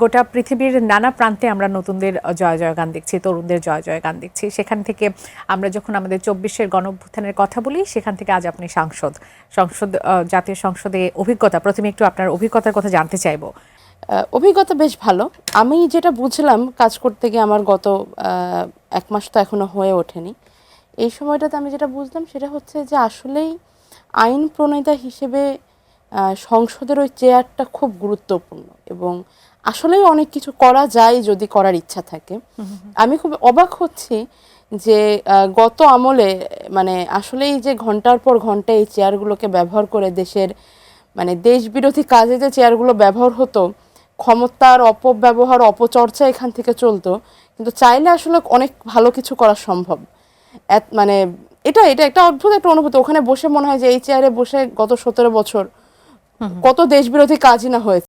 গোটা পৃথিবীর নানা প্রান্তে আমরা নতুনদের জয় জয় গান দেখছি, তরুণদের জয় জয় গান দেখছি। সেখান থেকে আমরা যখন আমাদের ২৪-এর গণঅভ্যুত্থানের কথা বলি, সেখান থেকে আজ আপনি জাতীয় সংসদে অভিজ্ঞতা, প্রথমে একটু আপনার অভিজ্ঞতার কথা জানতে চাইবো। অভিজ্ঞতা বেশ ভালো। আমি যেটা বুঝলাম কাজ করতে গিয়ে, আমার গত ১ মাস তো এখনো হয়ে ওঠেনি, এই সময়টাতে আমি যেটা বুঝলাম সেটা হচ্ছে যে আসলেই আইন প্রণেতা হিসেবে সংসদের ওই চেয়ারটা খুব গুরুত্বপূর্ণ এবং আসলেই অনেক কিছু করা যায় যদি করার ইচ্ছা থাকে। আমি খুব অবাক হচ্ছি যে গত আমলে মানে আসলেই যে ঘন্টার পর ঘন্টা এই চেয়ারগুলোকে ব্যবহার করে দেশের মানে দেশ বিরোধী কাজে যে চেয়ারগুলো ব্যবহার হতো, ক্ষমতার অপব্যবহার অপচর্চা এখান থেকে চলতো, কিন্তু চাইলে আসলে অনেক ভালো কিছু করা সম্ভব। মানে এটা এটা একটা অদ্ভুত একটা অনুভূতি। ওখানে বসে মনে হয় যে এই চেয়ারে বসে গত ১৭ বছর কত দেশ বিরোধী কাজই না হয়েছে।